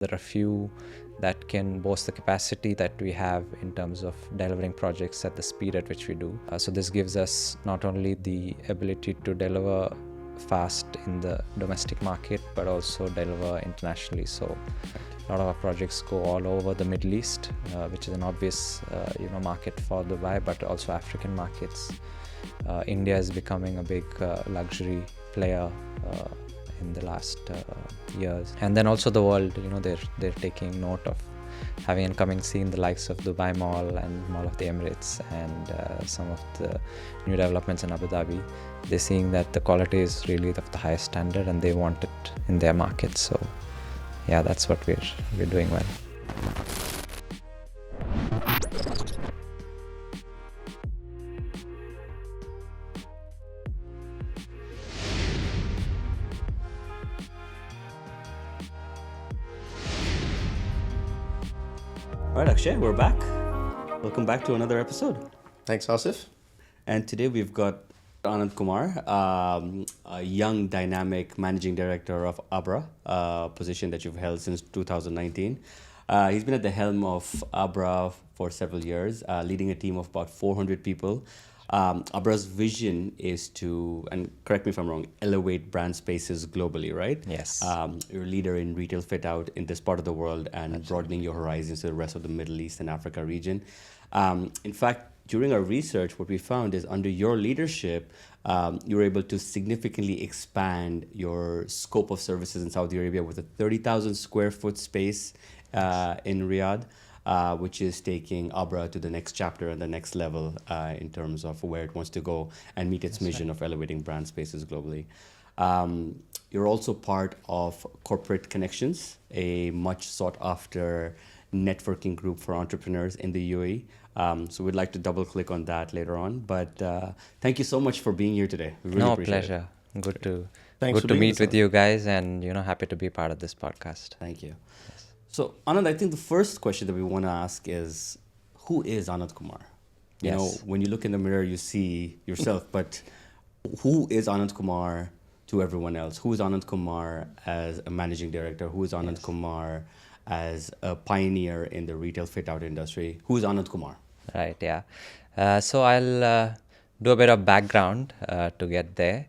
There are few that can boast the capacity that we have in terms of delivering projects at the speed at which we do. So this gives us not only the ability to deliver fast in the domestic market, but also deliver internationally. So a lot of our projects go all over the Middle East, which is an obvious market for Dubai, but also African markets. India is becoming a big luxury player in the last years, and then also the world. They're taking note of having and coming seeing the likes of Dubai Mall and Mall of the Emirates and some of the new developments in Abu Dhabi. They're seeing that the quality is really of the highest standard and they want it in their market. So yeah, that's what we're doing well. All right, Akshay, we're back. Welcome back to another episode. Thanks, Asif. And today we've got Anand Kumar, a young, dynamic managing director of Abra, a position that you've held since 2019. He's been at the helm of Abra for several years, leading a team of about 400 people. Abra's vision is to, and correct me if I'm wrong, elevate brand spaces globally, right? Yes. You're a leader in retail fit out in this part of the world and broadening your horizons to the rest of the Middle East and Africa region. In fact, during our research, what we found is under your leadership, you were able to significantly expand your scope of services in Saudi Arabia with a 30,000 square foot space in Riyadh. Which is taking Abra to the next chapter and the next level in terms of where it wants to go and meet its mission of elevating brand spaces globally. You're also part of Corporate Connections, a much sought after networking group for entrepreneurs in the UAE. So we'd like to double click on that later on. But thank you so much for being here today. We really appreciate pleasure. it. Good to being meet with you guys, and happy to be part of this podcast. Thank you. So, Anand, I think the first question that we want to ask is, who is Anand Kumar? You know, when you look in the mirror, you see yourself, but who is Anand Kumar to everyone else? Who is Anand Kumar as a managing director? Who is Anand Kumar as a pioneer in the retail fit-out industry? Who is Anand Kumar? Right, yeah. So I'll do a bit of background to get there.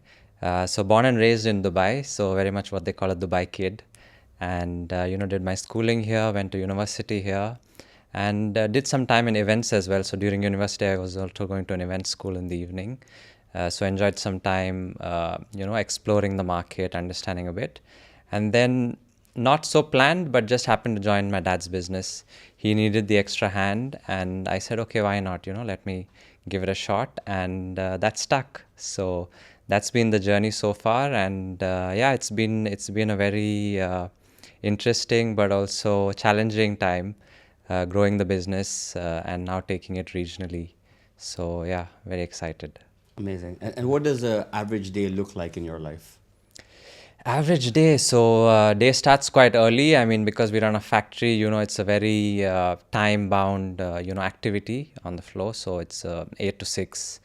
So born and raised in Dubai, so very much what they call a Dubai kid. And did my schooling here, went to university here, and did some time in events as well. So during university I was also going to an event school in the evening, so enjoyed some time exploring the market, understanding a bit, and then not so planned, but just happened to join my dad's business. He needed the extra hand and I said, okay, why not, let me give it a shot, and that stuck. So that's been the journey so far, and it's been a very interesting but also challenging time growing the business and now taking it regionally. So yeah, very excited. Amazing. And what does an average day look like in your life? Average day. So day starts quite early. I mean, because we run a factory, it's a very time-bound, activity on the floor. So it's 8 to 6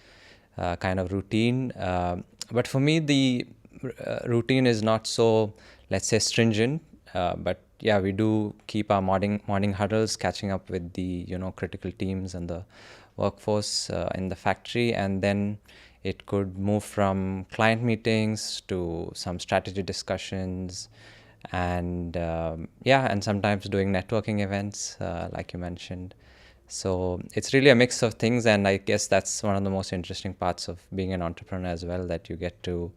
kind of routine. But for me, the routine is not so, let's say, stringent. But yeah, we do keep our morning huddles, catching up with the critical teams and the workforce in the factory, and then it could move from client meetings to some strategy discussions, and and sometimes doing networking events like you mentioned. So it's really a mix of things, and I guess that's one of the most interesting parts of being an entrepreneur as well, that you get to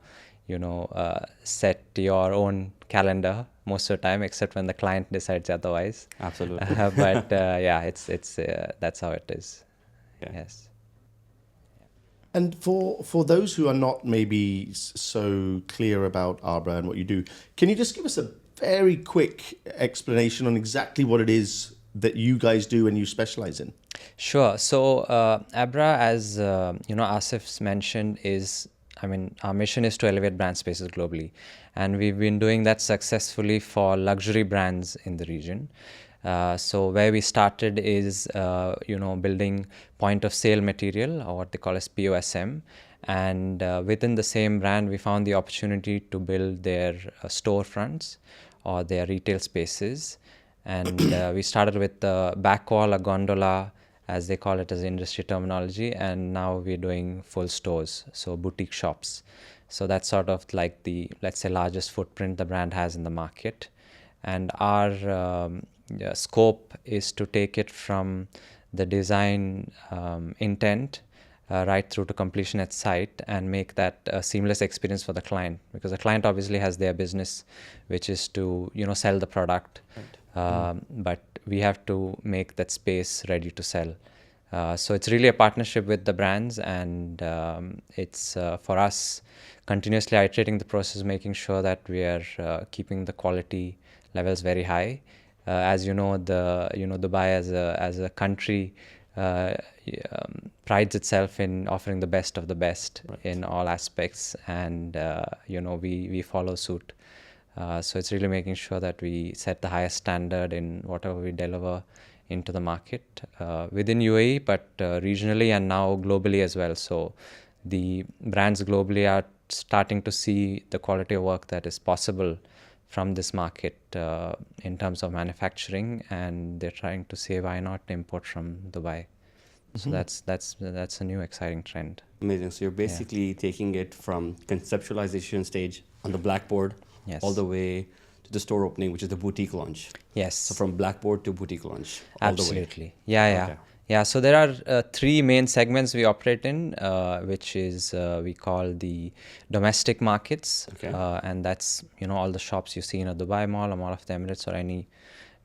set your own calendar most of the time, except when the client decides otherwise. Absolutely. But it's that's how it is. Yeah. Yes. And for those who are not maybe so clear about Abra and what you do, can you just give us a very quick explanation on exactly what it is that you guys do and you specialize in? Sure. So Abra, as Asif's mentioned, our mission is to elevate brand spaces globally, and we've been doing that successfully for luxury brands in the region. So where we started is, building point of sale material, or what they call as POSM. And within the same brand, we found the opportunity to build their storefronts or their retail spaces. And we started with the back wall, a gondola, as they call it as industry terminology, and now we're doing full stores, so boutique shops. So that's sort of like the, let's say, largest footprint the brand has in the market. And our scope is to take it from the design intent right through to completion at site and make that a seamless experience for the client, because the client obviously has their business, which is to sell the product, but we have to make that space ready to sell. So it's really a partnership with the brands, and it's for us continuously iterating the process, making sure that we are keeping the quality levels very high. As you know, Dubai as a country prides itself in offering the best of the best in all aspects, and we follow suit. So it's really making sure that we set the highest standard in whatever we deliver into the market within UAE, but regionally and now globally as well. So the brands globally are starting to see the quality of work that is possible from this market in terms of manufacturing, and they're trying to say, why not import from Dubai? So that's a new exciting trend. Amazing. So you're basically taking it from conceptualization stage on the blackboard all the way to the store opening, which is the boutique launch. Yes. So from blackboard to boutique launch. All Absolutely. The way. Yeah. So there are three main segments we operate in, which is we call the domestic markets, and that's all the shops you see in a Dubai mall, a Mall of the Emirates, or any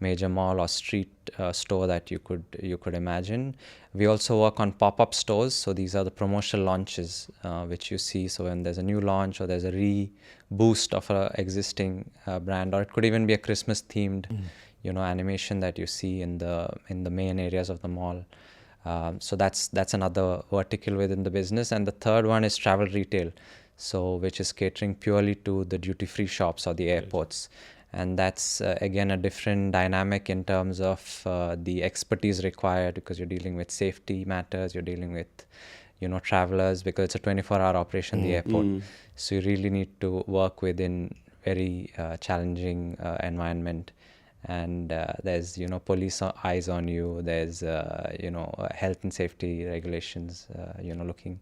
major mall or street store that you could imagine. We also work on pop-up stores. So these are the promotional launches which you see. So when there's a new launch or there's a reboost of an existing brand, or it could even be a Christmas themed animation that you see in the main areas of the mall. So that's another vertical within the business. And the third one is travel retail, so which is catering purely to the duty-free shops or the airports. And that's again a different dynamic in terms of the expertise required, because you're dealing with safety matters, you're dealing with travelers, because it's a 24-hour operation, the airport. So you really need to work within very challenging environment. And there's police eyes on you, there's health and safety regulations looking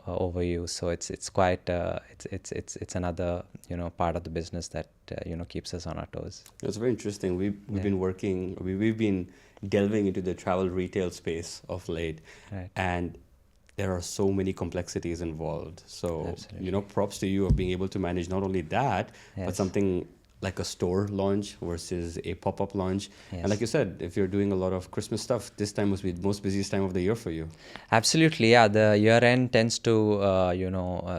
over you. So it's quite it's another part of the business that keeps us on our toes. It's very interesting. We've been delving into the travel retail space of late, and there are so many complexities involved. So props to you of being able to manage not only that, but something like a store launch versus a pop-up launch. And like you said, if you're doing a lot of Christmas stuff, this time must be the most busiest time of the year for you. Absolutely, yeah. The year end tends to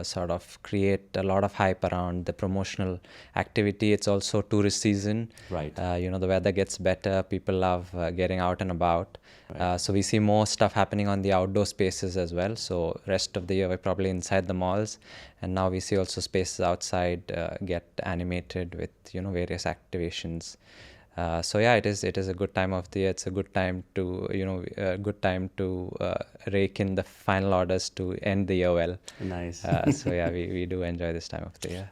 sort of create a lot of hype around the promotional activity. It's also tourist season. Right. The weather gets better. People love getting out and about. So we see more stuff happening on the outdoor spaces as well. So rest of the year we're probably inside the malls, and now we see also spaces outside get animated with various activations. So yeah, it is a good time of the year. It's a good time to rake in the final orders to end the year well. Nice. So yeah, we do enjoy this time of the year.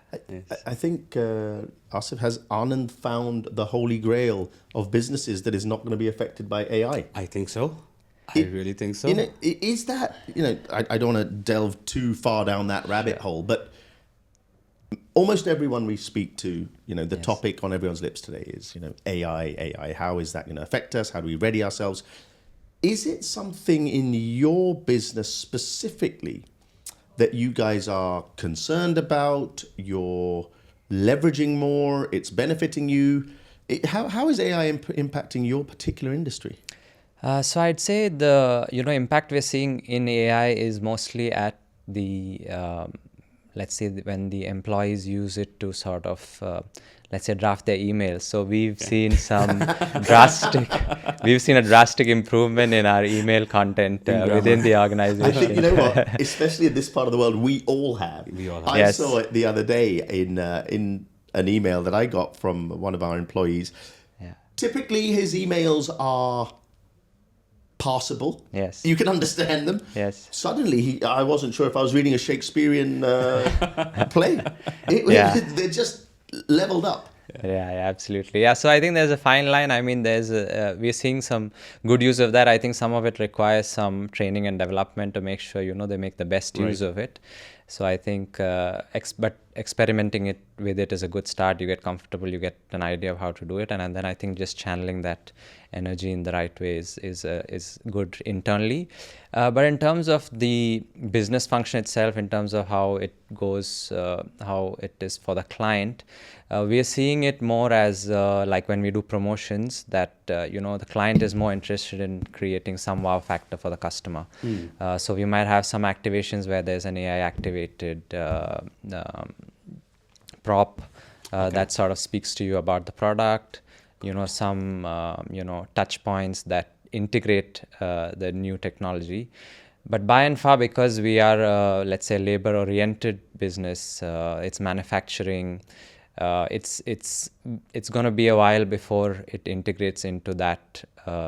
I think Asif, has Anand found the holy grail of businesses that is not going to be affected by AI? I think so. I really think so. Is that, I don't want to delve too far down that rabbit hole, but almost everyone we speak to, the topic on everyone's lips today is, AI. How is that going to affect us? How do we ready ourselves? Is it something in your business specifically that you guys are concerned about? You're leveraging more? It's benefiting you? How is AI impacting your particular industry? So I'd say the impact we're seeing in AI is mostly at the let's say when the employees use it to sort of let's say draft their emails. So we've seen some we've seen a drastic improvement in our email content within the organization. I think, what, especially in this part of the world, we all have. I saw it the other day in an email that I got from one of our employees. Typically his emails are passable. Yes. You can understand them. Yes. Suddenly, I wasn't sure if I was reading a Shakespearean play. They're just leveled up. Yeah, absolutely. Yeah, so I think there's a fine line. I mean, we're seeing some good use of that. I think some of it requires some training and development to make sure, they make the best use Right. of it. So I think, but experimenting with it is a good start. You get comfortable, you get an idea of how to do it, and then I think just channeling that energy in the right way is good internally. But in terms of the business function itself, in terms of how it goes, how it is for the client, we are seeing it more as like when we do promotions that the client is more interested in creating some wow factor for the customer. So we might have some activations where there's an AI activated prop that sort of speaks to you about the product, some touch points that integrate the new technology. But by and far, because we are let's say labor oriented business, it's manufacturing, it's going to be a while before it integrates into that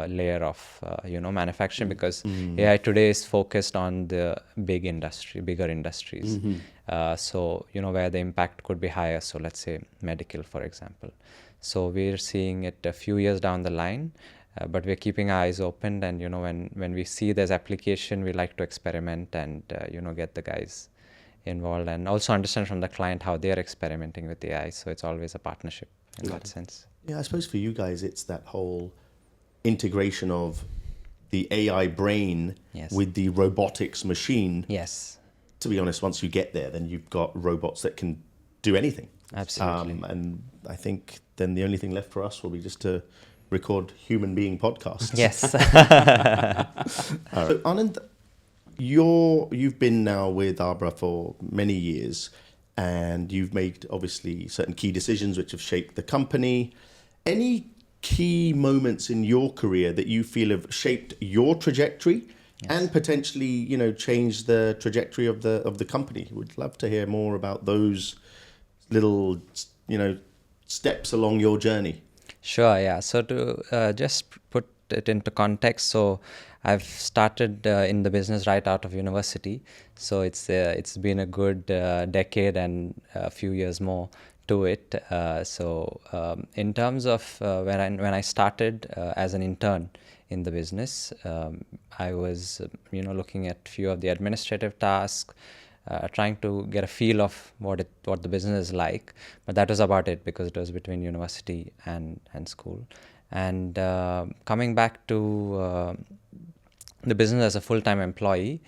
layer of manufacturing, because AI today is focused on the bigger industries. So where the impact could be higher. So let's say medical, for example. So we're seeing it a few years down the line, but we're keeping our eyes open. And when we see there's application, we like to experiment and get the guys involved, and also understand from the client how they're experimenting with AI. So it's always a partnership in that sense. Yeah, I suppose for you guys, it's that whole integration of the AI brain Yes. with the robotics machine. Yes, To be honest, once you get there, then you've got robots that can do anything. absolutely. And I think then the only thing left for us will be just to record human being podcasts. Yes. All right. So Anand, you've been now with Abra for many years, and you've made obviously certain key decisions which have shaped the company. Any key moments in your career that you feel have shaped your trajectory and potentially, changed the trajectory of the company? Would love to hear more about those little, steps along your journey. Sure, yeah. So to just put it into context, so I've started in the business right out of university. So it's been a good decade and a few years more to it. In terms of when I started as an intern in the business, I was looking at few of the administrative tasks, trying to get a feel of what the business is like. But that was about it, because it was between university and school. And coming back to the business as a full-time employee,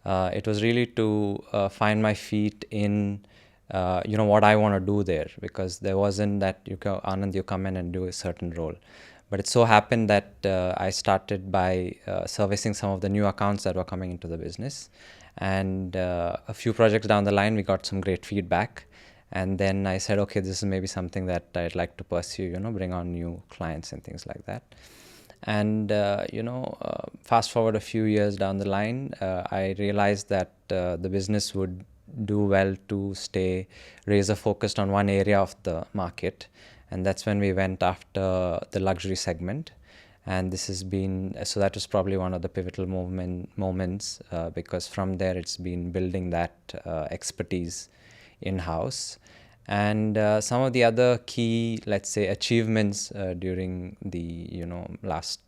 it was really to find my feet in what I want to do there, because there wasn't that Anand, you come in and do a certain role. But it so happened that I started by servicing some of the new accounts that were coming into the business. And a few projects down the line, we got some great feedback. And then I said, okay, this is maybe something that I'd like to pursue, bring on new clients and things like that. And, fast forward a few years down the line, I realized that the business would do well to stay razor focused on one area of the market. And that's when we went after the luxury segment. And this has been, so that was probably one of the pivotal moments, because from there it's been building that expertise in-house. And some of the other key, let's say, achievements during the last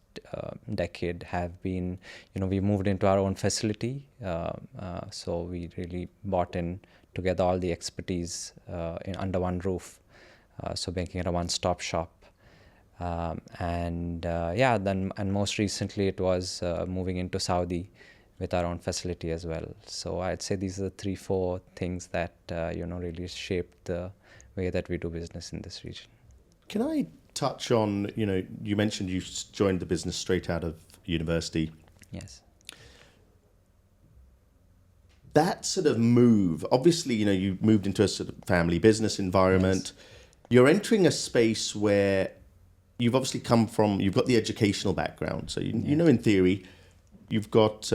decade have been, we moved into our own facility. So we really bought in together all the expertise under one roof. So making it a one-stop shop. And most recently it was moving into Saudi with our own facility as well. So I'd say these are the 3-4 things that really shaped the way that we do business in this region. Can I touch on, you mentioned you joined the business straight out of university. Yes. That sort of move, obviously, you moved into a sort of family business environment. Yes. You're entering a space where you've obviously come from, you've got the educational background. So, in theory, you've got,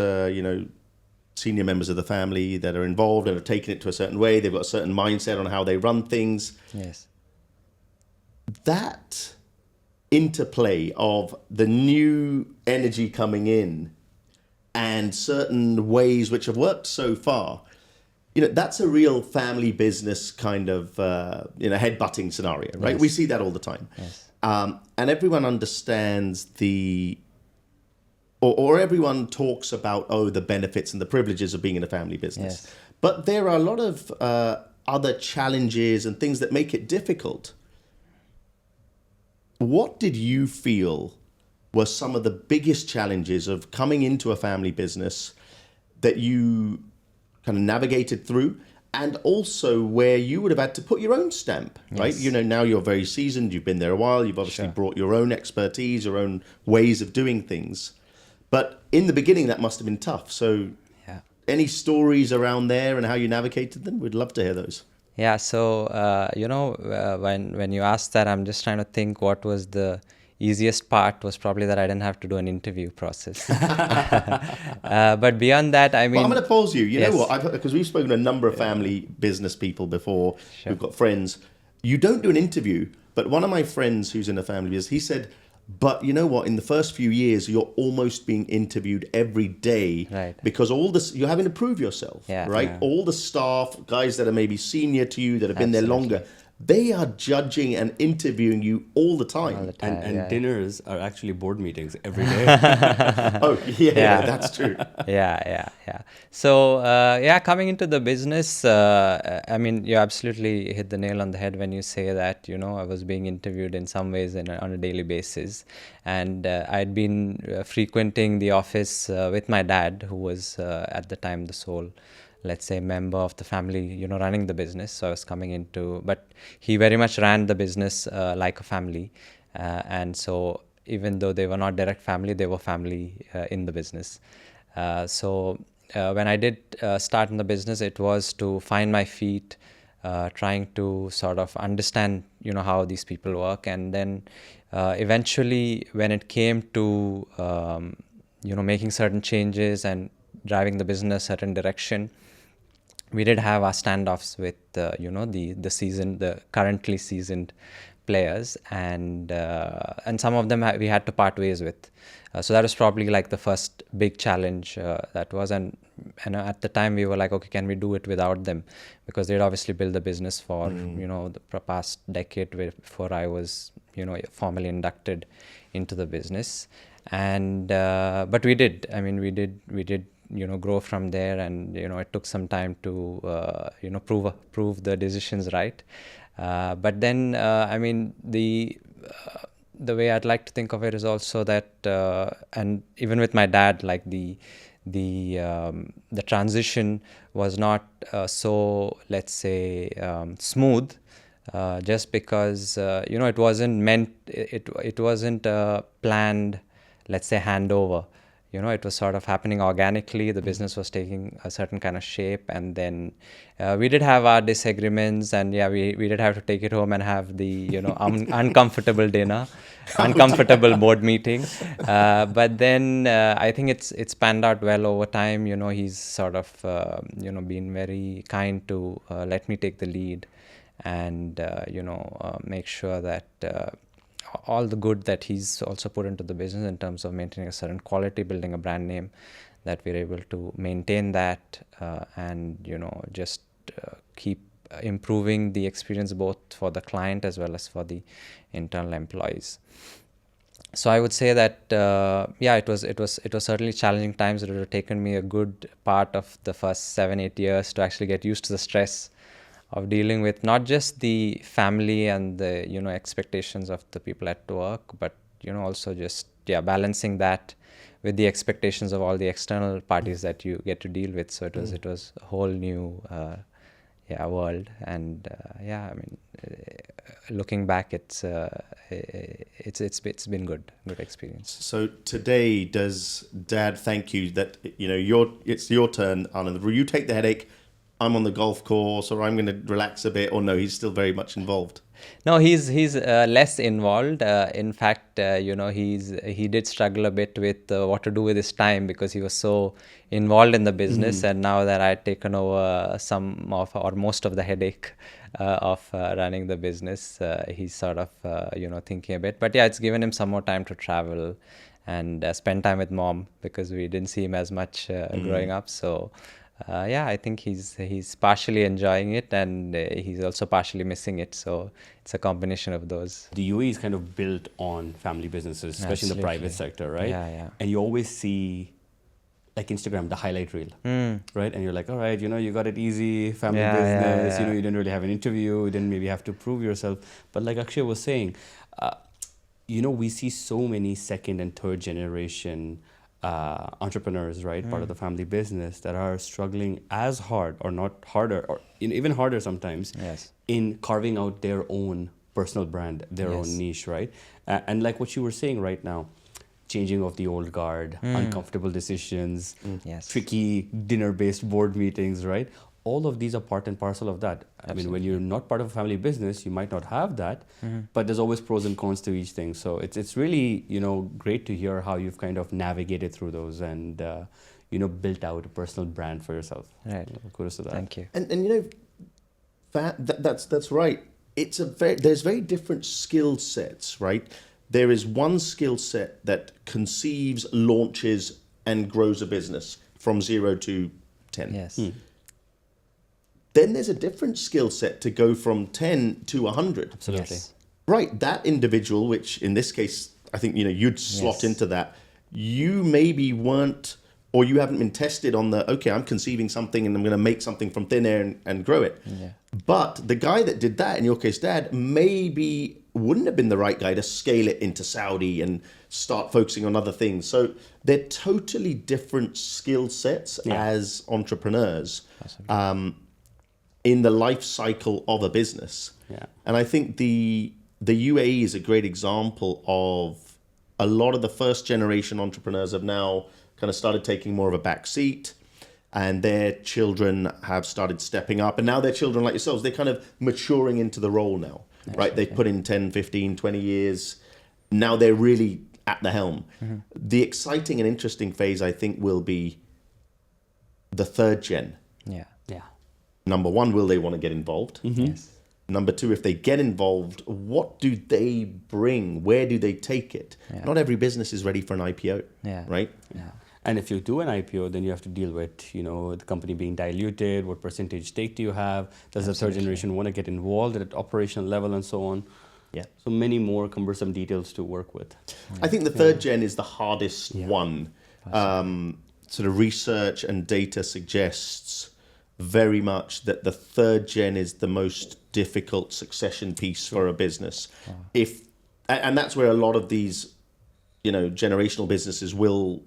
senior members of the family that are involved and have taken it to a certain way. They've got a certain mindset on how they run things. Yes. That interplay of the new energy coming in and certain ways which have worked so far, that's a real family business kind of, head-butting scenario, right? Yes. We see that all the time. Yes. And everyone understands or everyone talks about, the benefits and the privileges of being in a family business. Yes. But there are a lot of other challenges and things that make it difficult. What did you feel were some of the biggest challenges of coming into a family business that you kind of navigated through, and also where you would have had to put your own stamp, right? Yes. Now you're very seasoned, you've been there a while, you've obviously Sure. brought your own expertise, your own ways of doing things. But in the beginning, that must have been tough. So Yeah. any stories around there and how you navigated them? We'd love to hear those. Yeah, so when you asked that, I'm just trying to think what was the easiest part. Was probably that I didn't have to do an interview process. But beyond that, I mean, Well, I'm going to pause you. You Yes. know what? Because we've spoken to a number of family business people before. Sure. We've got friends. You don't do an interview, but one of my friends who's in a family business, he said, but you know what? In the first few years, you're almost being interviewed every day, Right. because all this you're having to prove yourself, Yeah. right? Yeah. All the staff, guys that are maybe senior to you, that have been there Absolutely. longer, they are judging and interviewing you all the time. all the time. And yeah. dinners are actually board meetings every day. Oh, yeah, Yeah. that's true. Yeah. So coming into the business, I mean, you absolutely hit the nail on the head when you say that, I was being interviewed in some ways on a daily basis. And I'd been frequenting the office with my dad, who was at the time the sole, let's say, member of the family, running the business. So I was coming into, but he very much ran the business like a family. And so even though they were not direct family, they were family in the business. So when I did start in the business, it was to find my feet, trying to sort of understand, how these people work. And then eventually when it came to, making certain changes and driving the business certain direction, we did have our standoffs with the currently seasoned players, and some of them we had to part ways with. So that was probably like the first big challenge that was, and at the time we were like, okay, can we do it without them? Because they'd obviously built the business for the past decade before I was formally inducted into the business. And but we did. I mean, we did grow from there, and it took some time to prove the decisions right. But then I mean, the way I'd like to think of it is also that, and even with my dad, like the transition was not so, let's say, smooth, just because it wasn't meant, it wasn't a planned, let's say, handover. It was sort of happening organically. The business was taking a certain kind of shape, and then we did have our disagreements, and we did have to take it home and have the uncomfortable dinner, uncomfortable board meeting. But then I think it's panned out well over time. He's sort of been very kind to let me take the lead, and make sure that all the good that he's also put into the business in terms of maintaining a certain quality, building a brand name, that we're able to maintain that, and just keep improving the experience both for the client as well as for the internal employees. So I would say that it was certainly challenging times. It would have taken me a good part of the first 7-8 years to actually get used to the stress of dealing with not just the family and the expectations of the people at work, but also just balancing that with the expectations of all the external parties that you get to deal with. So it was a whole new world, and I mean, looking back, it's been good experience. So today, does Dad thank you that it's your turn, Anand? Will you take the headache? I'm on the golf course, or I'm going to relax a bit, or no, he's still very much involved? No, he's less involved. In fact, he did struggle a bit with what to do with his time, because he was so involved in the business. And now that I'd taken over some of or most of the headache of running the business, he's sort of thinking a bit. But it's given him some more time to travel and spend time with Mom, because we didn't see him as much growing up. So yeah, I think he's partially enjoying it, and he's also partially missing it. So it's a combination of those. The UAE is kind of built on family businesses, especially in the private Absolutely. sector, right? Yeah, yeah. And you always see, like Instagram, the highlight reel, right? And you're like, all right, you got it easy, family Yeah, yeah, business, yeah. you didn't really have an interview, you didn't maybe have to prove yourself. But like Akshay was saying, uh, we see so many second and third generation entrepreneurs, right, part of the family business that are struggling as hard or not harder or even harder sometimes Yes. in carving out their own personal brand, their Yes. own niche, right? And like what you were saying right now, changing of the old guard, uncomfortable decisions, Yes. tricky dinner-based board meetings, right? All of these are part and parcel of that. I mean, when you're not part of a family business, you might not have that, but there's always pros and cons to each thing. So it's really, great to hear how you've kind of navigated through those and, built out a personal brand for yourself. Right. Kudos to that. Thank you. And that's right. There's very different skill sets, right? There is one skill set that conceives, launches, and grows a business from 0 to 10. Yes. Then there's a different skill set to go from 10 to 100. Absolutely. Yes. Right, that individual, which in this case, I think, you'd slot Yes. into that. You maybe weren't, or you haven't been tested on okay, I'm conceiving something and I'm going to make something from thin air and grow it. Yeah. But the guy that did that, in your case, Dad, maybe wouldn't have been the right guy to scale it into Saudi and start focusing on other things. So they're totally different skill sets as entrepreneurs in the life cycle of a business. Yeah. And I think the UAE is a great example of a lot of the first generation entrepreneurs have now kind of started taking more of a back seat, and their children have started stepping up. And now their children, like yourselves, they're kind of maturing into the role now, right? They've put in 10, 15, 20 years. Now they're really at the helm. The exciting and interesting phase, I think, will be the third gen. Yeah. Yeah. Number one, will they want to get involved? Yes. Number two, if they get involved, what do they bring? Where do they take it? Yeah. Not every business is ready for an IPO, Yeah. right? Yeah. And if you do an IPO, then you have to deal with, the company being diluted. What percentage stake do you have? Does the third generation want to get involved at operational level and so on? Yeah. So many more cumbersome details to work with. I think the third gen is the hardest one. Sort of research and data suggests very much that the third gen is the most difficult succession piece for a business. And that's where a lot of these, generational businesses will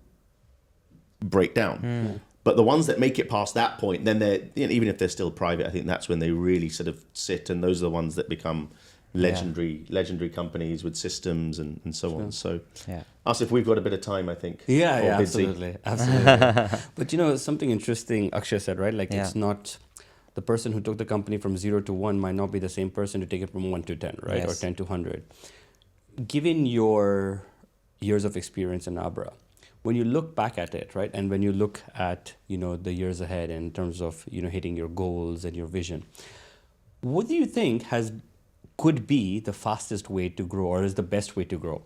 break down. But the ones that make it past that point, then they're, even if they're still private, I think that's when they really sort of sit, and those are the ones that become legendary companies with systems and so on. So us, if we've got a bit of time, I think. Yeah, Bidzi. absolutely. But something interesting Akshay said, right? Like it's not, the person who took the company from 0 to 1 might not be the same person to take it from 1 to 10, right? Yes. Or 10 to 100. Given your years of experience in Abra, when you look back at it, right? And when you look at, the years ahead in terms of, hitting your goals and your vision, what do you think could be the fastest way to grow, or is the best way to grow?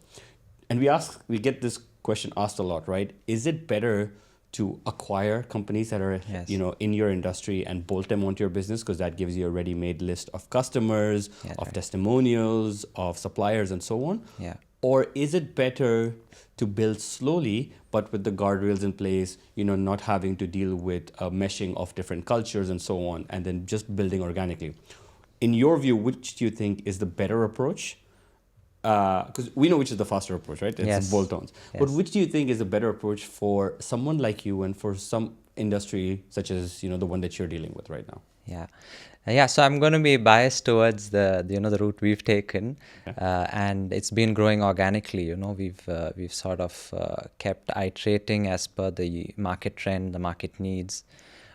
And we get this question asked a lot, right? Is it better to acquire companies that are, in your industry and bolt them onto your business, because that gives you a ready-made list of customers, of testimonials, of suppliers, and so on? Yeah. Or is it better to build slowly, but with the guardrails in place, not having to deal with meshing of different cultures and so on, and then just building organically? In your view, which do you think is the better approach? Because we know which is the faster approach, right? It's bolt-ons. Yes. But which do you think is a better approach for someone like you and for some industry such as, the one that you're dealing with right now? Yeah. So I'm going to be biased towards the route we've taken, and it's been growing organically. We've sort of kept iterating as per the market trend, the market needs,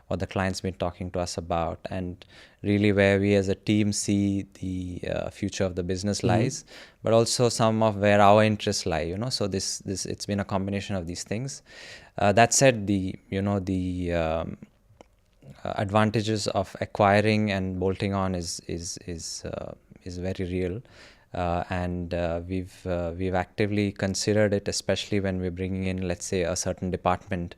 what the client's been talking to us about, and really where we as a team see the future of the business lies, but also some of where our interests lie. So this it's been a combination of these things. That said, the advantages of acquiring and bolting on is very real, and we've actively considered it, especially when we're bringing in, let's say, a certain department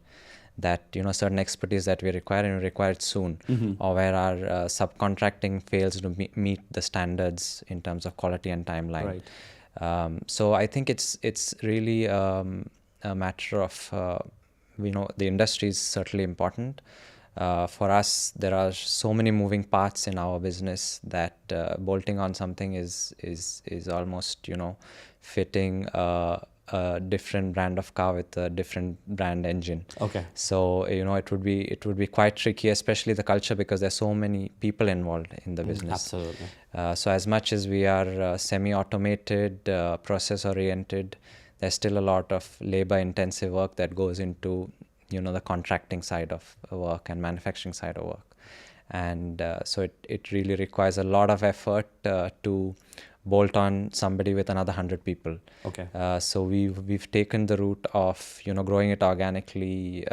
that certain expertise that we require and we require it soon, or where our subcontracting fails to meet the standards in terms of quality and timeline. Right. So I think it's really a matter of the industry is certainly important. For us, there are so many moving parts in our business that bolting on something is almost fitting a different brand of car with a different brand engine. Okay. So it would be quite tricky, especially the culture, because there's so many people involved in the business. Absolutely. So as much as we are semi-automated, process-oriented, there's still a lot of labor-intensive work that goes into the contracting side of work and manufacturing side of work. And so it really requires a lot of effort to bolt on somebody with another 100 people. Okay. So we've taken the route of growing it organically.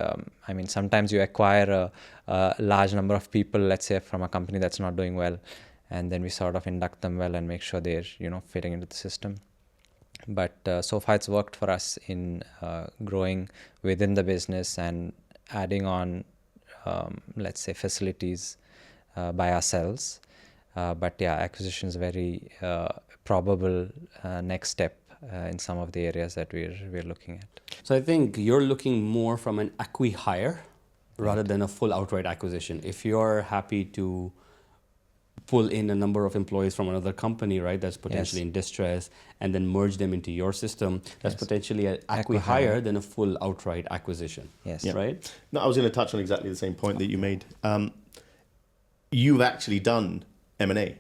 I mean, sometimes you acquire a large number of people, let's say from a company that's not doing well, and then we sort of induct them well and make sure they're fitting into the system. But so far it's worked for us in growing within the business and adding on, let's say, facilities by ourselves. But yeah, acquisition is a very probable next step in some of the areas that we're looking at. So I think you're looking more from an acqui-hire rather than a full outright acquisition. If you're happy to pull in a number of employees from another company, right, that's potentially in distress, and then merge them into your system, that's potentially an acqui-hire than a full outright acquisition. Yes. Yeah. Right? No, I was going to touch on exactly the same point that you made. You've actually done M&A,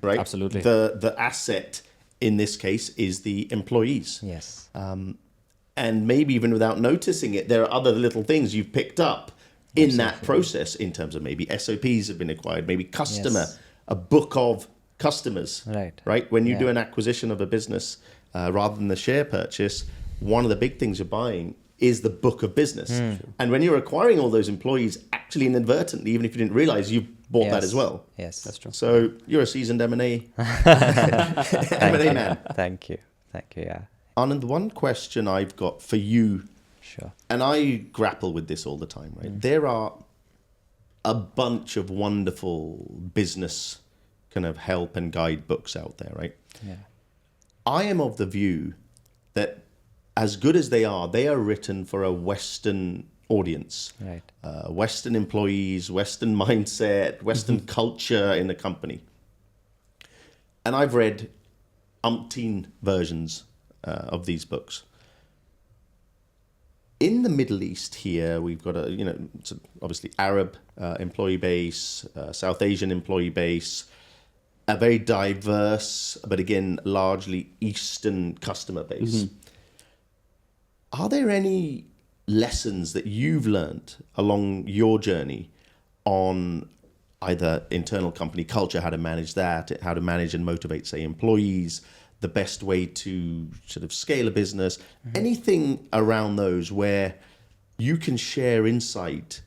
right? Absolutely. The asset in this case is the employees. Yes. And maybe even without noticing it, there are other little things you've picked up in that process in terms of maybe SOPs have been acquired, maybe customer, a book of customers. Right? When you do an acquisition of a business, rather than the share purchase, one of the big things you're buying is the book of business. And when you're acquiring all those employees, actually inadvertently, even if you didn't realize, you bought that as well. Yes, that's true. So you're a seasoned M&A M&A man. Thank you. Yeah. Anand, one question I've got for you, Sure. and I grapple with this all the time, right? There are a bunch of wonderful business kind of help and guide books out there, right? Yeah. I am of the view that as good as they are written for a Western audience. Right. Western employees, Western mindset, Western culture in the company. And I've read umpteen versions of these books. In the Middle East here, we've got it's obviously Arab employee base, South Asian employee base, a very diverse, but again, largely Eastern customer base. Are there any lessons that you've learned along your journey on either internal company culture, how to manage that, how to manage and motivate, say, employees, the best way to sort of scale a business, anything around those where you can share insight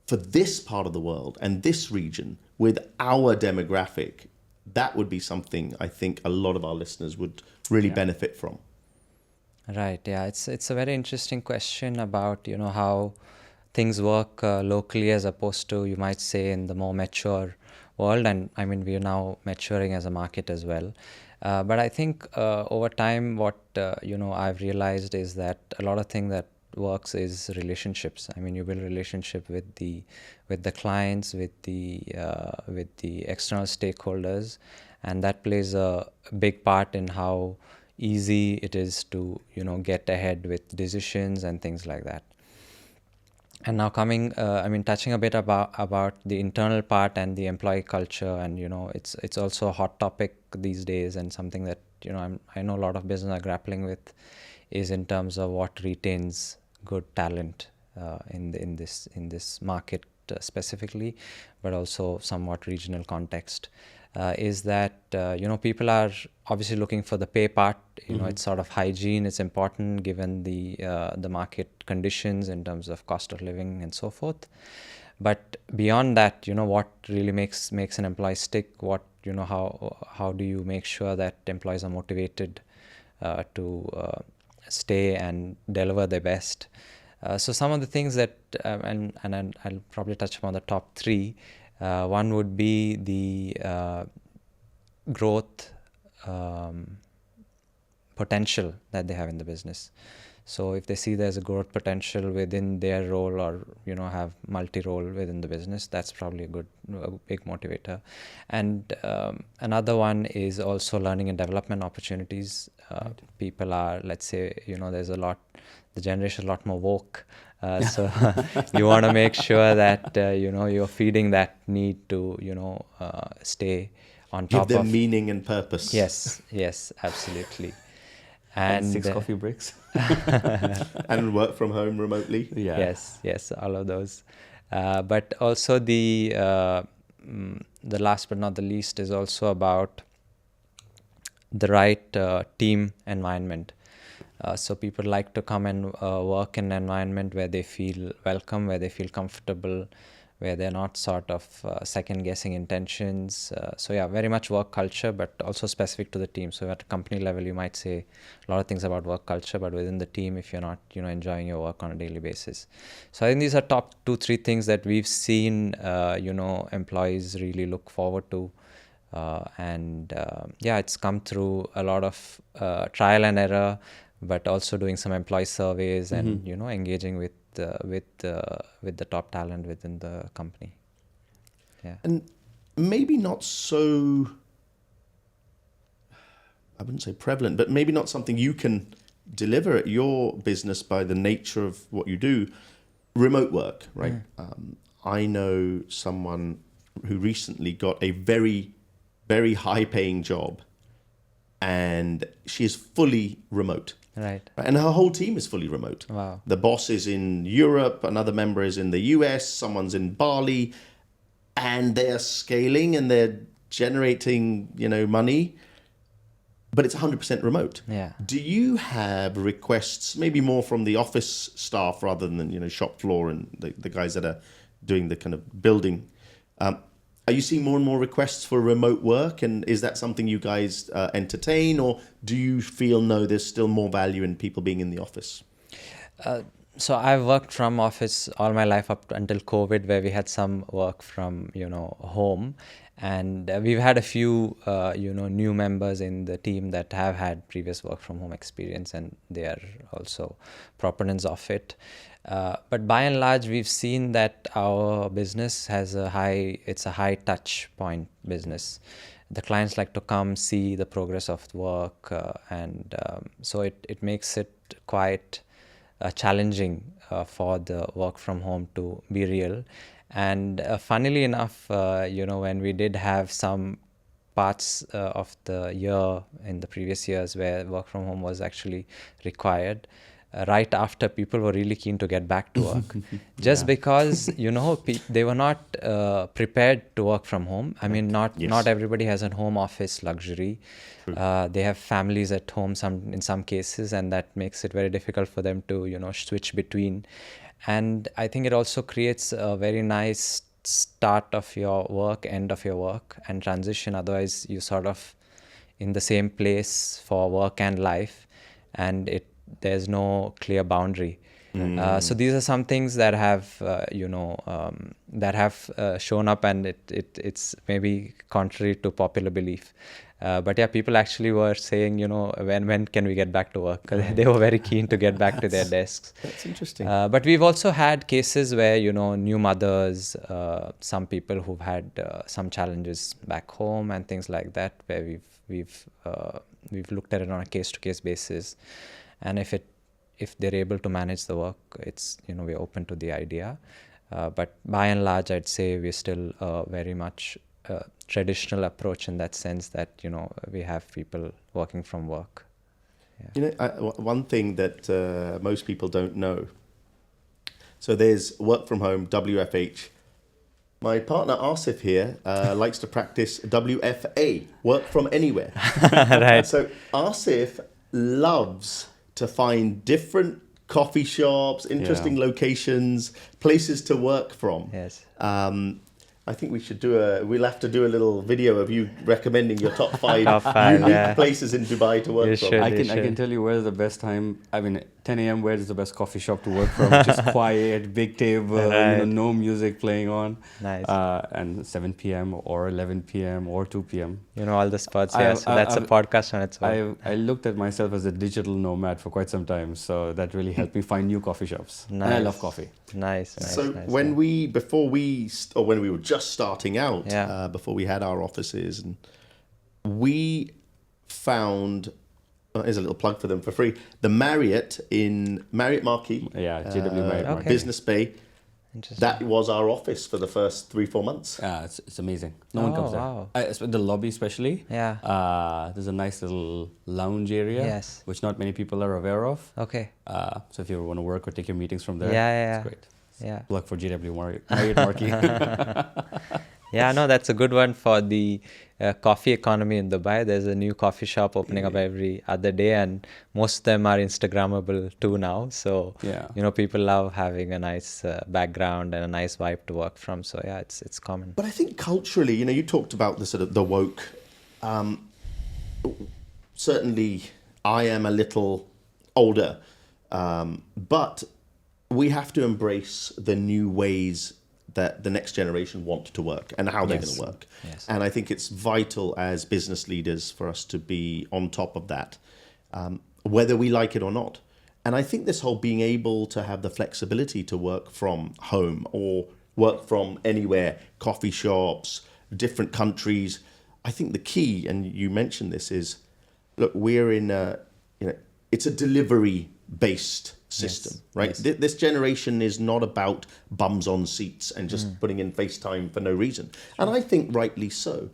for this part of the world and this region with our demographic? That would be something I think a lot of our listeners would really benefit from. Right. Yeah. It's a very interesting question about how things work locally as opposed to, you might say, in the more mature world. And I mean, we are now maturing as a market as well. But I think over time, what I've realized is that a lot of thing that works is relationships. I mean, you build relationship with the clients, with the external stakeholders, and that plays a big part in how easy it is to get ahead with decisions and things like that. And now touching a bit about the internal part and the employee culture, and it's also a hot topic these days, and something that I know a lot of business are grappling with, is in terms of what retains good talent in this market specifically, but also somewhat regional context. Is that people are obviously looking for the pay part. It's sort of hygiene. It's important given the market conditions in terms of cost of living and so forth. But beyond that, what really makes an employee stick? What how do you make sure that employees are motivated to stay and deliver their best? So some of the things that, I'll probably touch upon the top three. One would be the growth potential that they have in the business. So if they see there's a growth potential within their role, or have multi-role within the business, that's probably a big motivator. And another one is also learning and development opportunities. People are, let's say, the generation is a lot more woke. So you want to make sure that you're feeding that need to stay on top of. Give them meaning and purpose. Yes, absolutely. And 6 coffee breaks. And work from home remotely. Yeah. Yes, all of those. But also the last but not the least is also about the right team environment. So people like to come and work in an environment where they feel welcome, where they feel comfortable, where they're not sort of second guessing intentions. So yeah, very much work culture, but also specific to the team. So at a company level, you might say a lot of things about work culture, but within the team, if you're not enjoying your work on a daily basis. So I think these are top 2-3 things that we've seen employees really look forward to. It's come through a lot of trial and error, but also doing some employee surveys and engaging with the top talent within the company. Yeah. And maybe not so, I wouldn't say prevalent, but maybe not something you can deliver at your business by the nature of what you do. Remote work, right? I know someone who recently got a very, very high paying job, and she is fully remote. Right. And her whole team is fully remote. Wow. The boss is in Europe, another member is in the US, someone's in Bali, and they're scaling and they're generating, money, but it's 100% remote. Yeah. Do you have requests, maybe more from the office staff rather than, shop floor and the guys that are doing the kind of building? Are you seeing more and more requests for remote work? And is that something you guys entertain? Or do you feel, no, there's still more value in people being in the office? So I've worked from office all my life up until COVID, where we had some work from, home. And we've had a few, new members in the team that have had previous work from home experience, and they are also proponents of it. But by and large, we've seen that our business has a high touch point business. The clients like to come see the progress of the work, so it makes it quite challenging for the work from home to be real. And funnily enough, when we did have some parts of the year in the previous years where work from home was actually required, right after, people were really keen to get back to work, just because they were not prepared to work from home. I mean, not everybody has a home office luxury. They have families at home in some cases, and that makes it very difficult for them to switch between. And I think it also creates a very nice start of your work, end of your work, and transition. Otherwise, you sort of in the same place for work and life, and there's no clear boundary. So these are some things that have shown up, and it's maybe contrary to popular belief. But yeah, people actually were saying, when can we get back to work? 'Cause they were very keen to get back to their desks. That's interesting. But we've also had cases where, new mothers, some people who've had some challenges back home and things like that, where we've looked at it on a case-to-case basis. And if they're able to manage the work, it's, we're open to the idea. But by and large, I'd say we're still very much traditional approach in that sense that, we have people working from work. Yeah. One thing that most people don't know. So there's work from home, WFH. My partner Asif here likes to practice WFA, work from anywhere. Right. So Asif loves to find different coffee shops, interesting locations, places to work from. Yes. I think we'll have to do a little video of you recommending your top five unique places in Dubai to work from. I can tell you where the best time, 10 a.m. where is the best coffee shop to work from? Just quiet, big table, Right. no music playing on. Nice. And 7 p.m. or 11 p.m. or 2 p.m. All the spots. I- Yeah, so that's a I've- podcast on its own. I looked at myself as a digital nomad for quite some time, so that really helped me find new coffee shops. And I Nice. love coffee. Nice. So nice, when yeah. when we were just starting out, Yeah. before we had our offices, and we found, here's a little plug for them for free, the Marriott Marquis, Yeah, JW Marriott okay. Market. Business Bay. Interesting. That was our office for the first 3-4 months. Yeah, it's amazing. No one Oh, comes there. wow. The lobby especially. Yeah. There's a nice little lounge area, Yes. which not many people are aware of. Okay. So if you want to work or take your meetings from there, Yeah. it's great. Yeah. Plug for JW Marriott Marquee. Yeah, no, that's a good one for the coffee economy in Dubai. There's a new coffee shop opening up every other day, and most of them are Instagrammable too now. So, Yeah. people love having a nice background and a nice vibe to work from. So, yeah, it's common. But I think culturally, you talked about the sort of the woke. Certainly, I am a little older, but we have to embrace the new ways that the next generation want to work and how they're Yes. going to work. Yes. And I think it's vital as business leaders for us to be on top of that, whether we like it or not. And I think this whole being able to have the flexibility to work from home or work from anywhere, coffee shops, different countries. I think the key, and you mentioned this, is look, we're in it's a delivery based system, Yes, right? yes. This generation is not about bums on seats and just putting in FaceTime for no reason. And I think rightly so.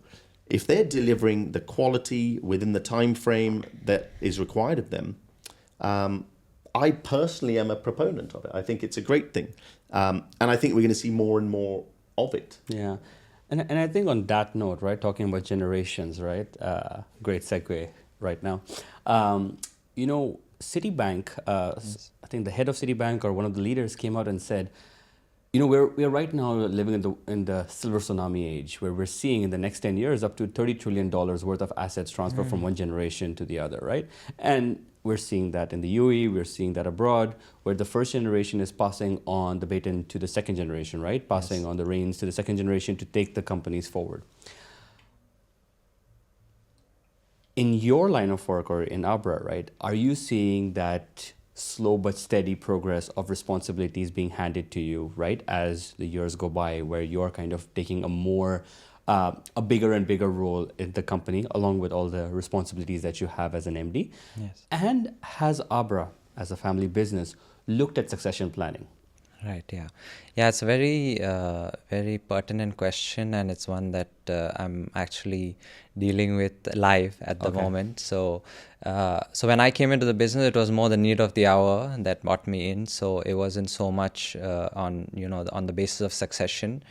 If they're delivering the quality within the time frame that is required of them, I personally am a proponent of it. I think it's a great thing. And I think we're going to see more and more of it. Yeah. And I think on that note, right, talking about generations, right, great segue right now. Citibank, I think the head of Citibank or one of the leaders came out and said, we're right now living in the silver tsunami age, where we're seeing in the next 10 years up to $30 trillion worth of assets transfer from one generation to the other, right? And we're seeing that in the UAE, we're seeing that abroad, where the first generation is passing on the baton to the second generation, right? Passing on the reins to the second generation to take the companies forward. In your line of work or in Abra, right, are you seeing that slow but steady progress of responsibilities being handed to you, right, as the years go by, where you're kind of taking a bigger and bigger role in the company, along with all the responsibilities that you have as an MD? Yes. And has Abra, as a family business, looked at succession planning? Right. Yeah. It's a very, very pertinent question, and it's one that I'm actually dealing with live at the Okay. moment. So when I came into the business, it was more the need of the hour that brought me in. So it wasn't so much on the basis of succession,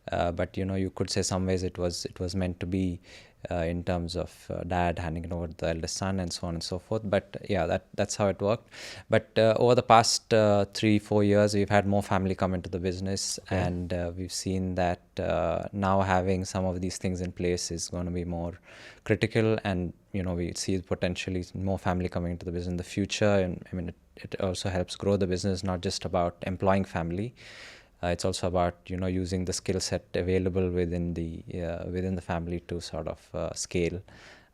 but you could say some ways it was meant to be. In terms of dad handing it over to the eldest son and so on and so forth. But yeah, that's how it worked. But over the past 3-4 years, we've had more family come into the business, and we've seen that now having some of these things in place is going to be more critical, and we see potentially more family coming into the business in the future. And I mean, it also helps grow the business, not just about employing family. It's also about using the skill set available within the family to sort of scale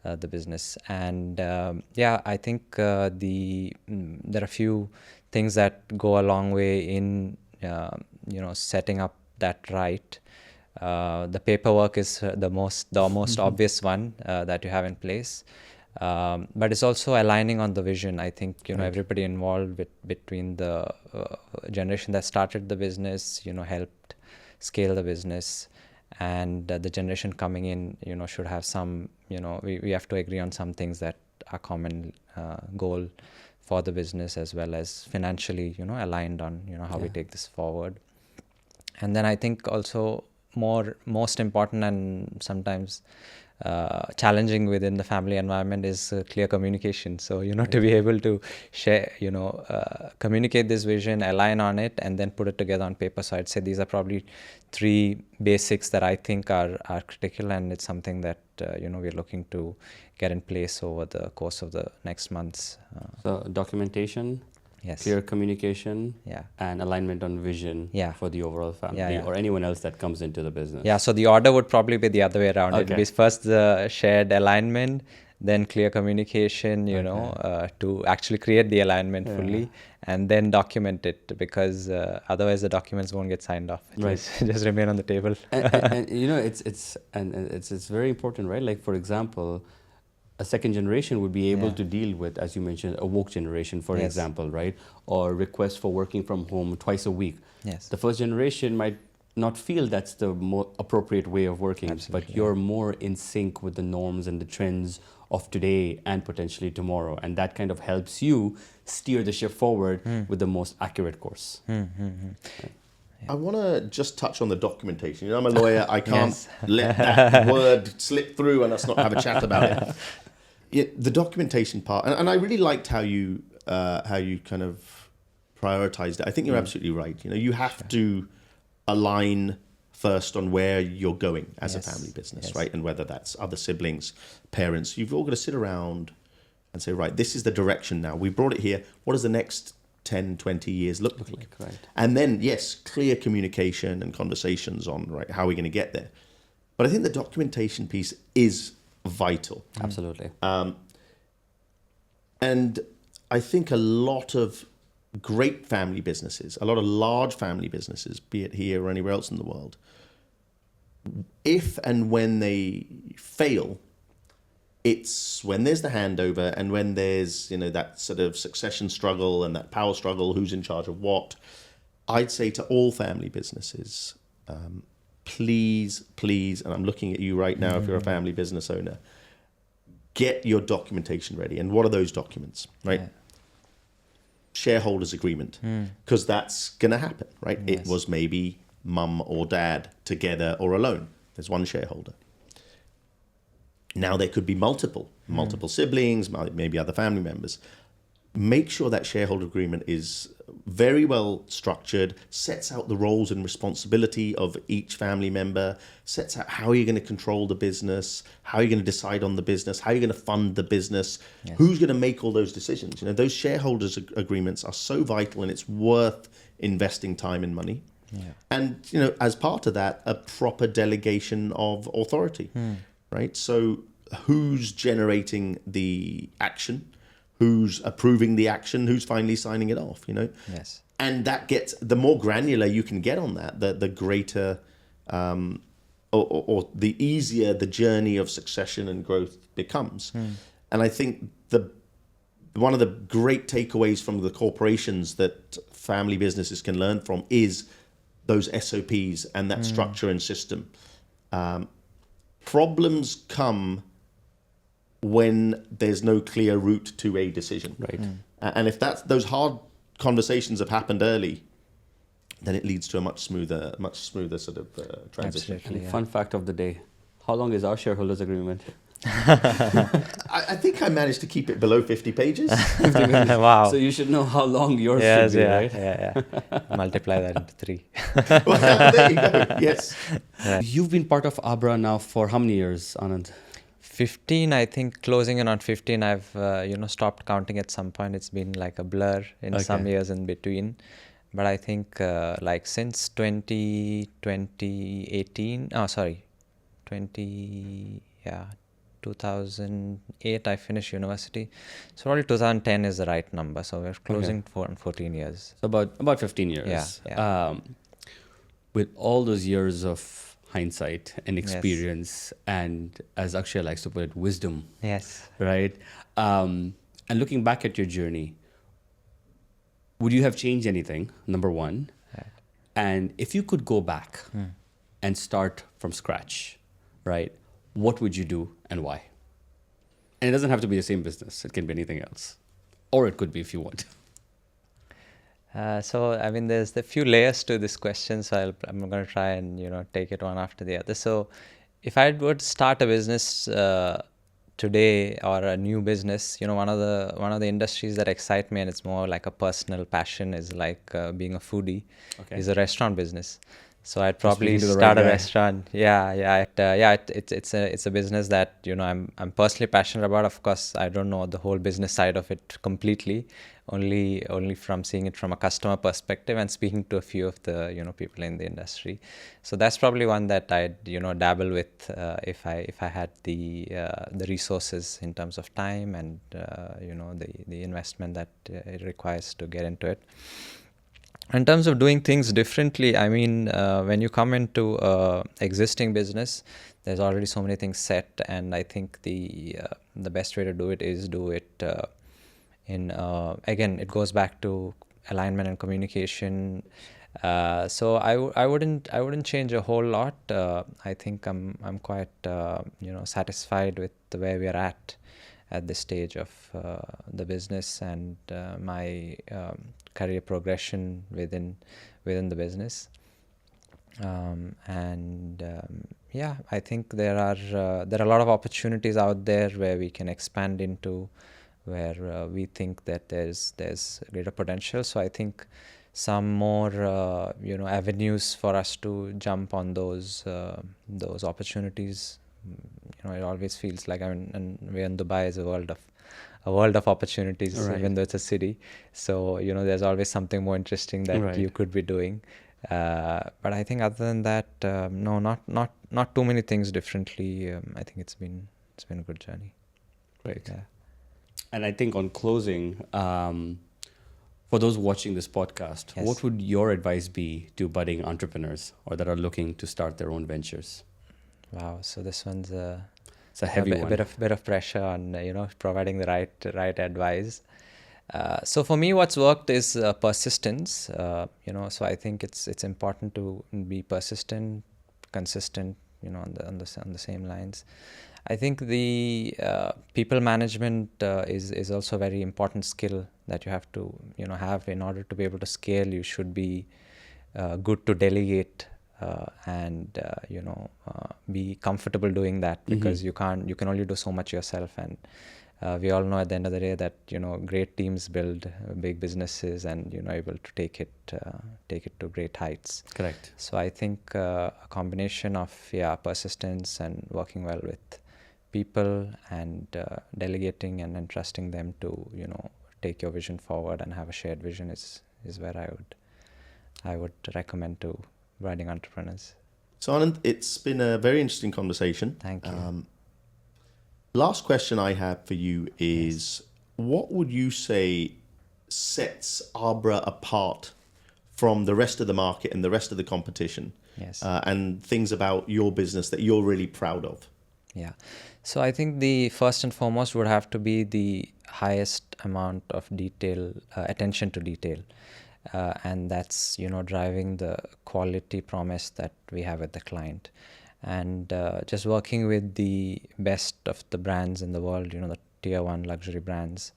the business. And I think there are a few things that go a long way in setting up that right. The paperwork is the most obvious one that you have in place. But it's also aligning on the vision. I think everybody involved between the generation that started the business, helped scale the business, and the generation coming in, should have some, we have to agree on some things that are common goal for the business, as well as financially, aligned on how we take this forward. And then I think also most important and sometimes challenging within the family environment is clear communication. So to be able to share, communicate this vision, align on it, and then put it together on paper. So I'd say these are probably 3 basics that I think are critical, and it's something that we're looking to get in place over the course of the next months. So documentation, Yes. clear communication, Yeah. and alignment on vision Yeah. for the overall family Yeah. or anyone else that comes into the business. Yeah, so the order would probably be the other way around. It'd Okay. be first the shared alignment, then clear communication, to actually create the alignment fully, and then document it, because otherwise the documents won't get signed off. It Right. just remain on the table. And it's very important, right? Like, for example, a second generation would be able Yeah. to deal with, as you mentioned, a woke generation, for Yes. example, right? Or requests for working from home twice a week. Yes. The first generation might not feel that's the more appropriate way of working, Absolutely, but you're more in sync with the norms and the trends of today and potentially tomorrow. And that kind of helps you steer the ship forward with the most accurate course. I want to just touch on the documentation. I'm a lawyer. I can't Yes. let that word slip through and us not have a chat about it. Yeah, the documentation part, and I really liked how you kind of prioritized it. I think you're absolutely right. You have to align first on where you're going as Yes. a family business, Yes. right? And whether that's other siblings, parents, you've all got to sit around and say, right, this is the direction now. We brought it here. What does the next 10, 20 years look like? Right. And then, yes, clear communication and conversations on, right, how are we going to get there? But I think the documentation piece is vital. Absolutely. And I think a lot of great family businesses, a lot of large family businesses, be it here or anywhere else in the world, if and when they fail, it's when there's the handover and when there's that sort of succession struggle and that power struggle, who's in charge of what. I'd say to all family businesses, please, and I'm looking at you right now, if you're a family business owner, get your documentation ready. And what are those documents, right? Yeah. Shareholders agreement, because that's going to happen, right? Yes. It was maybe mum or dad together or alone. There's one shareholder. Now there could be multiple siblings, maybe other family members. Make sure that shareholder agreement is very well structured, sets out the roles and responsibility of each family member, sets out how you're going to control the business, how you're going to decide on the business, how you're going to fund the business, who's going to make all those decisions. Those shareholders agreements are so vital, and it's worth investing time and money. Yeah. And, as part of that, a proper delegation of authority, right? So who's generating the action? Who's approving the action? Who's finally signing it off? Yes. And that gets, the more granular you can get on that, the greater, or the easier the journey of succession and growth becomes. And I think one of the great takeaways from the corporations that family businesses can learn from is those SOPs and that structure and system. Problems come when there's no clear route to a decision. Right. And if those hard conversations have happened early, then it leads to a much smoother sort of transition. Absolutely. And fun fact of the day: how long is our shareholders agreement? I think I managed to keep it below 50 pages. Wow. So you should know how long yours Yes, should be, yeah, right? yeah. Multiply that into 3. Well, there you go. Yes. You've been part of Abra now for how many years, Anand? 15, I think, closing in on 15. I've stopped counting at some point. It's been like a blur in some Okay. years in between, but I think since 2018, 2008 I finished university, so probably 2010 is the right number. So we're closing for 14 years. So about 15 years. Yeah. With all those years of hindsight and Yes. experience, and as Akshay likes to put it, wisdom, Yes. right? And looking back at your journey, would you have changed anything, number one? Right. And if you could go back and start from scratch, right, what would you do and why? And it doesn't have to be the same business. It can be anything else. Or it could be if you want. There's a few layers to this question, so I'm going to try and take it one after the other. So, if I would start a business today, or a new business, one of the industries that excite me, and it's more like a personal passion, is like being a foodie. Okay. Is a restaurant business. So I'd probably speaking to the start right a guy. restaurant. It's a business that I'm personally passionate about. Of course, I don't know the whole business side of it completely, only from seeing it from a customer perspective and speaking to a few of the people in the industry. So that's probably one that I'd dabble with if I had the resources in terms of time and the investment that it requires to get into it. In terms of doing things differently, I mean, when you come into existing business, there's already so many things set, and I think the best way to do it is do it in again, it goes back to alignment and communication. So I wouldn't change a whole lot. I think I'm quite satisfied with the way we are at this stage of the business and my career progression within the business. Yeah, I think there are a lot of opportunities out there where we can expand into, where we think that there's greater potential. So I think some more avenues for us to jump on those opportunities. It always feels like, I mean, and we're in Dubai is a world of opportunities, Right. even though it's a city. So there's always something more interesting that Right. you could be doing. But I think other than that, no, not too many things differently. I think it's been a good journey. Great. Yeah. And I think on closing, for those watching this podcast, Yes. what would your advice be to budding entrepreneurs or that are looking to start their own ventures? Wow. So this one's It's a heavy one. bit of pressure on providing the right advice. So for me, what's worked is persistence. So I think it's important to be persistent, consistent. On the same lines. I think the people management is also a very important skill that you have to have in order to be able to scale. You should be good to delegate and be comfortable doing that, because you can only do so much yourself, and we all know at the end of the day that great teams build big businesses and able to take it to great heights. Correct. So I think a combination of persistence and working well with people and delegating and entrusting them to take your vision forward and have a shared vision is where I would recommend to budding entrepreneurs. So Anand, it's been a very interesting conversation. Thank you. Last question I have for you is, what would you say sets Abra apart from the rest of the market and the rest of the competition? Yes. And things about your business that you're really proud of? Yeah. So I think the first and foremost would have to be the highest amount of attention to detail. And that's, driving the quality promise that we have with the client. And just working with the best of the brands in the world, the tier 1 luxury brands,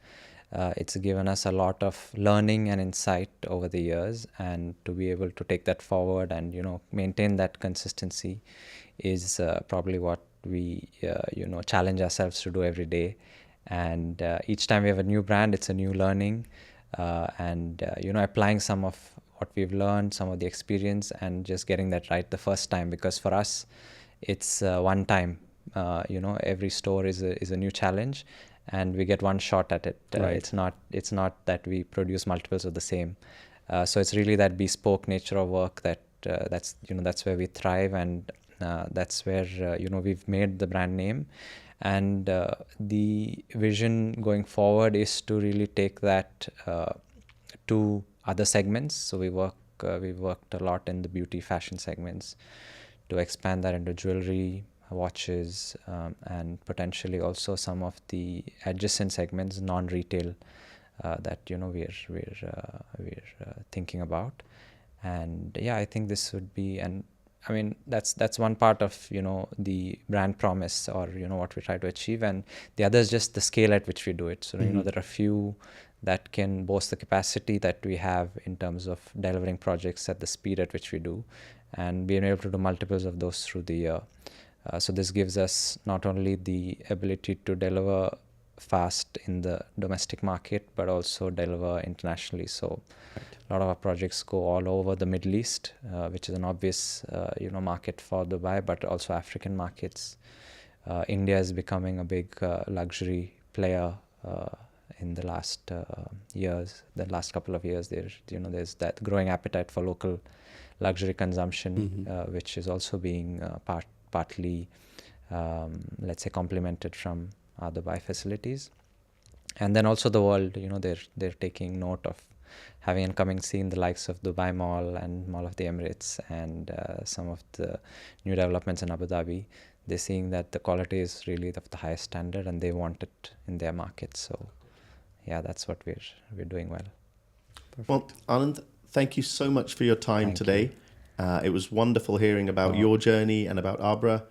it's given us a lot of learning and insight over the years, and to be able to take that forward and maintain that consistency is probably what we challenge ourselves to do every day. And each time we have a new brand, it's a new learning, and applying some of what we've learned, some of the experience, and just getting that right the first time, because for us it's one time. Every store is a new challenge, and we get one shot at it. Right. It's not that we produce multiples of the same. So it's really that bespoke nature of work that's where we thrive, and that's where we've made the brand name. And the vision going forward is to really take that to other segments. So we've worked a lot in the beauty fashion segments, to expand that into jewelry, watches, and potentially also some of the adjacent segments, non-retail, that we're thinking about. And I think this would be, and I mean that's one part of the brand promise, or what we try to achieve, and the other is just the scale at which we do it. So there are few that can boast the capacity that we have in terms of delivering projects at the speed at which we do, and being able to do multiples of those through the year. So this gives us not only the ability to deliver fast in the domestic market, but also deliver internationally. So a lot of our projects go all over the Middle East, which is an obvious market for Dubai, but also African markets. India is becoming a big luxury player in the last years, the last couple of years. There's that growing appetite for local luxury consumption, which is also being partly, let's say, complemented from our Dubai facilities. And then also the world, they're taking note of having and coming seeing the likes of Dubai Mall and Mall of the Emirates and some of the new developments in Abu Dhabi. They're seeing that the quality is really of the highest standard and they want it in their market. So yeah, that's what we're doing well. Well, Anand, thank you so much for your time today. It was wonderful hearing about your journey and about Abra,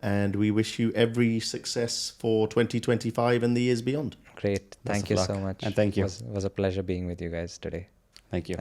and we wish you every success for 2025 and the years beyond. Great. Thank you so much. And thank you. It was a pleasure being with you guys today. Thank you.